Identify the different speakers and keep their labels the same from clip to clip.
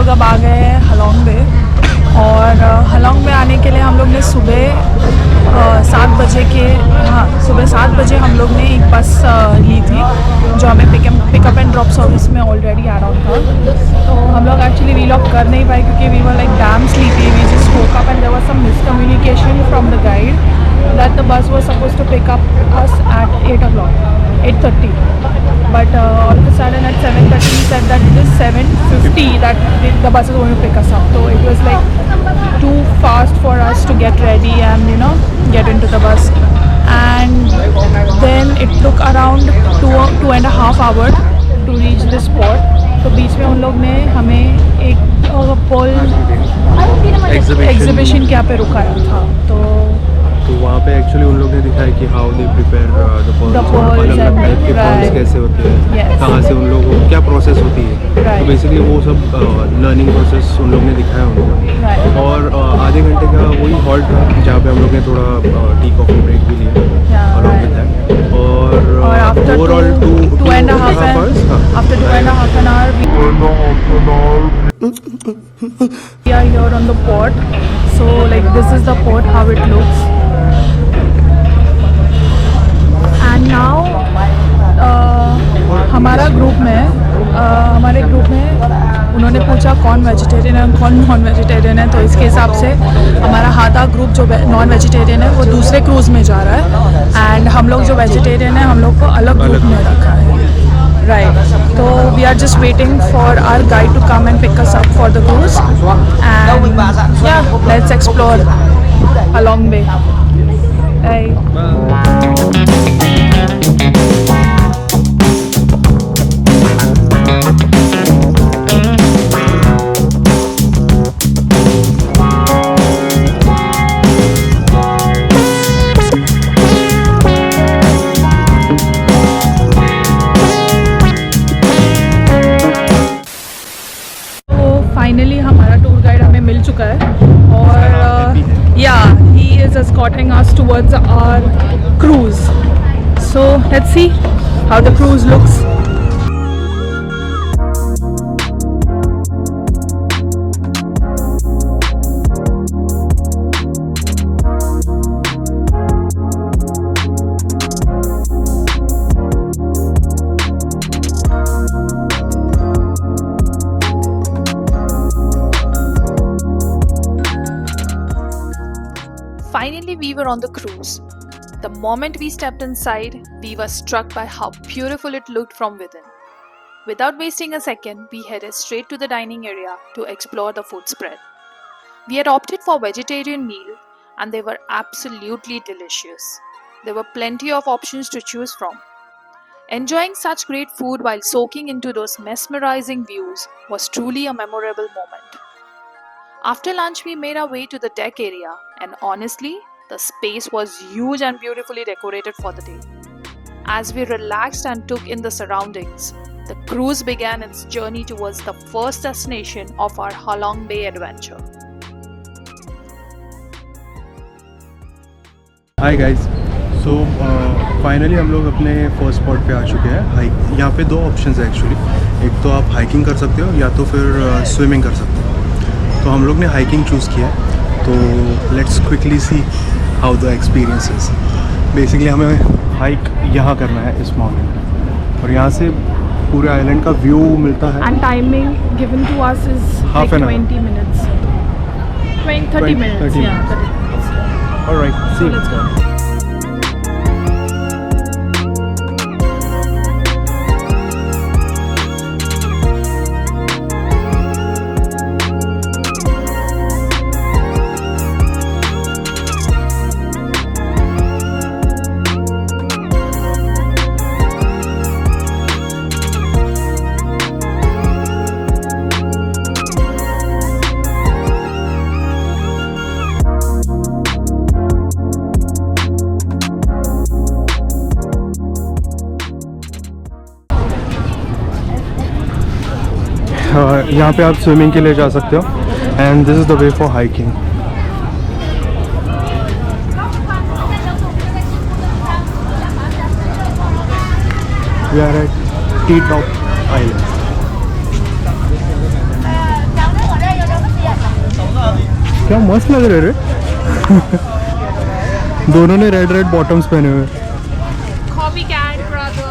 Speaker 1: लोग अब आ गए हैं हलोंग बे। और हलोंग बे आने के लिए हम लोग ने सुबह 7 बजे सुबह 7 बजे हम लोग ने एक बस ली थी जो हमें पिकअप एंड ड्रॉप सर्विस में ऑलरेडी ऐड ऑन था। तो हम लोग एक्चुअली रीलॉक कर नहीं पाए क्योंकि we were like damn sleepy. We just woke up and there was some miscommunication from the guide that the bus was supposed to pick up us at 8 o'clock, 8:30. But all of a sudden at 7:30 he said that it is 7:50 that the bus is going to pick us up. So it was like too fast for us to get ready and get into the bus. And then it took around two and a half hour to reach the spot. तो बीच में उन लोग ने हमें एक पोल exhibition के यहाँ पे रुकाया था। तो
Speaker 2: वहाँ पे एक्चुअली उन लोग ने दिखाया कि how they prepare the pearls, अलग अलग टाइप के पर्ल्स कैसे होते हैं, कहाँ से उन लोगों को क्या प्रोसेस होती है। तो बेसिकली वो सब लर्निंग प्रोसेस उन लोग ने दिखाया उनको। और आधे घंटे का वही हॉल्ट था जहाँ पे हम लोग ने थोड़ा टी कॉफ़ी ब्रेक भी लिया अराउंड विद दैट। और overall two and half
Speaker 1: an hour we are here on the port. So like this is the port, how it looks. And now हमारे ग्रुप में उन्होंने पूछा कौन वेजिटेरियन है कौन नॉन वेजिटेरियन है। तो इसके हिसाब से हमारा आधा ग्रुप जो नॉन वेजिटेरियन है वो दूसरे क्रूज़ में जा रहा है एंड हम लोग जो वेजिटेरियन है हम लोग को अलग ग्रुप में रखा है। राइट, तो we are just waiting for our guide to come and pick us up for the cruise and yeah let's explore Halong Bay. Finally हमारा टूर गाइड हमें मिल चुका है और yeah he is escorting us towards our cruise. So let's see how the cruise looks.
Speaker 3: Finally, we were on the cruise. The moment we stepped inside, we were struck by how beautiful it looked from within. Without wasting a second, we headed straight to the dining area to explore the food spread. We had opted for vegetarian meal and they were absolutely delicious. There were plenty of options to choose from. Enjoying such great food while soaking into those mesmerizing views was truly a memorable moment. After lunch, we made our way to the deck area, and honestly, the space was huge and beautifully decorated for the day. As we relaxed and took in the surroundings, the cruise began its journey towards the first destination of our Halong Bay adventure.
Speaker 2: Hi guys, so finally हम लोग अपने first spot पे आ चुके हैं। Hike यहाँ पे दो options है एक्चुअली, एक तो आप हाइकिंग कर सकते हो या तो फिर स्विमिंग कर सकते हो। तो हम लोग ने हाइकिंग चूज़ किया है, तो let's quickly see how the experience is. Basically हमें हाइक यहाँ करना है इस माउंटेन पे और यहाँ से पूरे आइलैंड का व्यू मिलता है।
Speaker 1: And timing given to us is
Speaker 2: half
Speaker 1: like
Speaker 2: an
Speaker 1: 20 minutes. 30 minutes.
Speaker 2: 30
Speaker 1: Yeah,
Speaker 2: minutes.
Speaker 1: 30 minutes.
Speaker 2: All right, see.
Speaker 1: So let's go.
Speaker 2: यहाँ पे आप स्विमिंग के लिए जा सकते हो and this is the way for hiking. We are at Ti Top Island. क्या मस्त लग रहे रे दोनों ने रेड रेड बॉटम्स पहने हुए।
Speaker 3: Copycat, brother.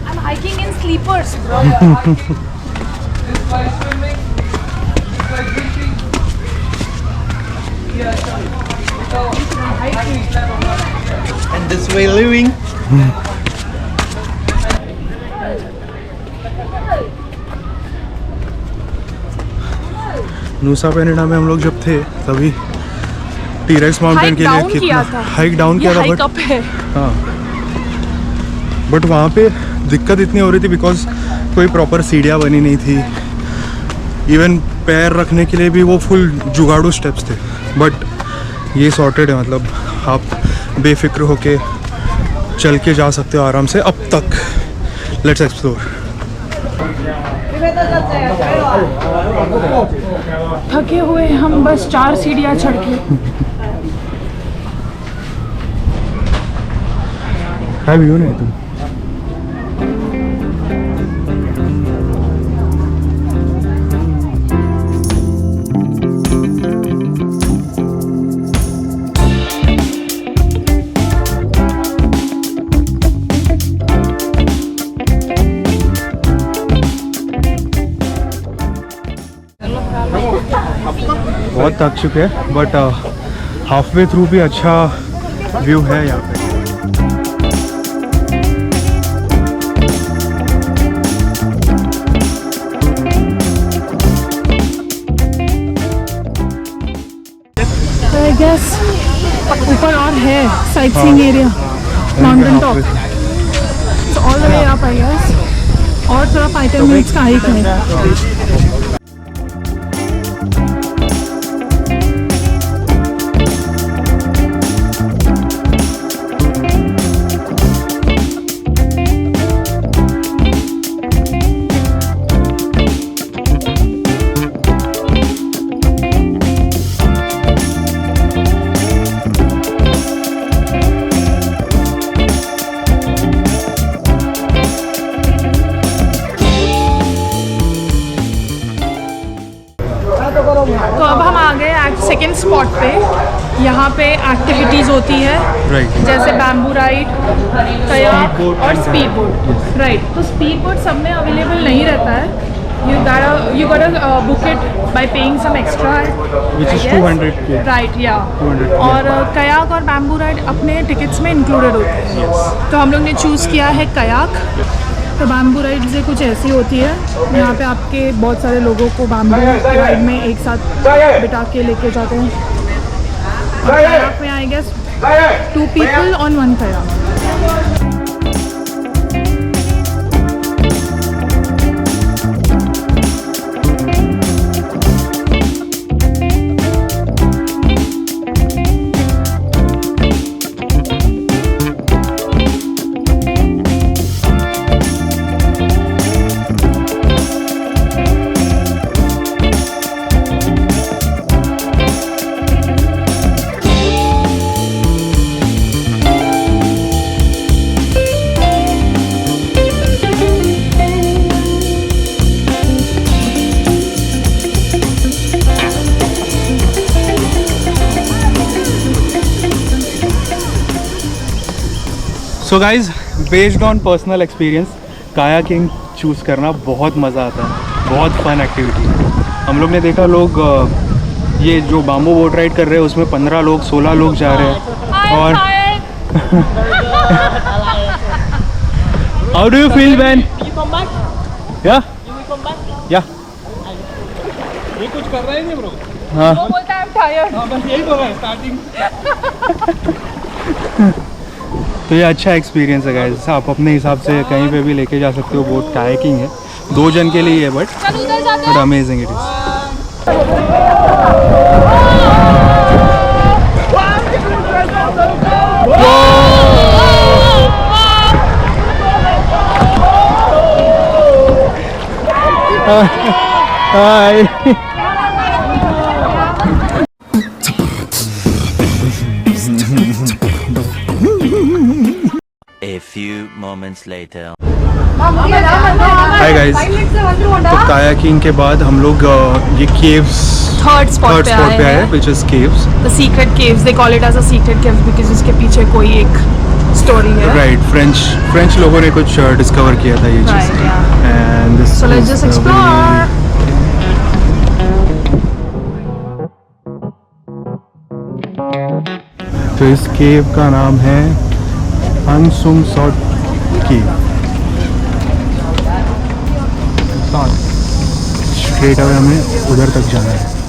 Speaker 3: I'm hiking in sleepers, bro.
Speaker 4: And this way living.
Speaker 2: नूसा Penida में हम लोग जब थे तभी टीरेक्स माउंटेन
Speaker 1: हाइक
Speaker 2: के
Speaker 1: डाउन
Speaker 2: लिए
Speaker 1: किया
Speaker 2: कितना
Speaker 1: था।
Speaker 2: हाइक डाउन
Speaker 1: ये
Speaker 2: किया था
Speaker 1: हाइक
Speaker 2: बट
Speaker 1: अप है।
Speaker 2: हाँ बट वहाँ पे दिक्कत इतनी हो रही थी बिकॉज कोई प्रॉपर सीढ़ियाँ बनी नहीं थी। इवन पैर रखने के लिए भी वो फुल जुगाड़ू स्टेप्स थे। बट ये सॉर्टेड है, मतलब आप बेफिक्र होके चल के जा सकते हो आराम से अब तक। Let's explore.
Speaker 1: थके हुए हम बस 4 सीढ़ियाँ चढ़ के।
Speaker 2: है व्यू नहीं तुम बहुत थक चुके हैं बट हाफ वे थ्रू भी अच्छा व्यू है यहाँ पे।
Speaker 1: आई गेस ऊपर और है sightseeing area, mountain top, all the way up I guess. और थोड़ा 5-10 मिनट्स का हाइक है। तो अब हम आ गए सेकेंड स्पॉट पे। यहाँ पे एक्टिविटीज़ होती है
Speaker 2: राइट
Speaker 1: जैसे बैम्बू राइड, कयाक
Speaker 2: Speedboat
Speaker 1: और
Speaker 2: and
Speaker 1: स्पीड बोट। राइट, तो स्पीड बोट सब में अवेलेबल नहीं रहता है। you gotta book it by paying some extra,
Speaker 2: Which
Speaker 1: I
Speaker 2: is
Speaker 1: guess.
Speaker 2: 200K.
Speaker 1: Right, yeah.
Speaker 2: 200K.
Speaker 1: और कयाक और बैम्बू राइड अपने टिकट्स में इंक्लूडेड होते हैं। तो हम लोग ने चूज़ किया है कयाक। तो बैम्बू राइड से कुछ ऐसी होती है, यहाँ पे आपके बहुत सारे लोगों को बैम्बू राइड में एक साथ बिठा के लेके जाते हैं। और कयाक में I guess 2 people on 1 kayak.
Speaker 2: So guys, based on personal experience kayaking choose करना बहुत मज़ा आता है, बहुत फन एक्टिविटी। हम लोग ने देखा लोग ये जो बाम्बू बोट राइड कर रहे हैं उसमें 15 लोग 16 लोग जा रहे हैं। और how do you feel man? या या
Speaker 4: ये कुछ कर रहे हैं ब्रो?
Speaker 2: हाँ
Speaker 1: वो बोलता है I'm tired।
Speaker 4: हाँ बस यही तो है स्टार्टिंग।
Speaker 2: तो ये अच्छा एक्सपीरियंस है गाइस। आप अपने हिसाब से कहीं पे भी लेके जा सकते हो। बोट कायाकिंग है, 2 जन के लिए है but amazing it is.
Speaker 4: Hi
Speaker 5: A few moments later.
Speaker 2: Hi guys, तो कायाकिंग के बाद हम लोग ये केव्स
Speaker 1: थर्ड स्पॉट पे आए
Speaker 2: पे आए
Speaker 1: हैं,
Speaker 2: which is caves.
Speaker 1: The secret caves, they call it as a secret caves because उसके पीछे कोई एक स्टोरी है.
Speaker 2: राइट, फ्रेंच लोगों ने कुछ डिस्कवर किया था ये चीज़.
Speaker 1: Right, yeah.
Speaker 2: And this
Speaker 1: So let's just explore.
Speaker 2: तो इस केव का नाम है अनसुम सॉट केव. स्ट्रेट अवे हमें उधर तक जाना है.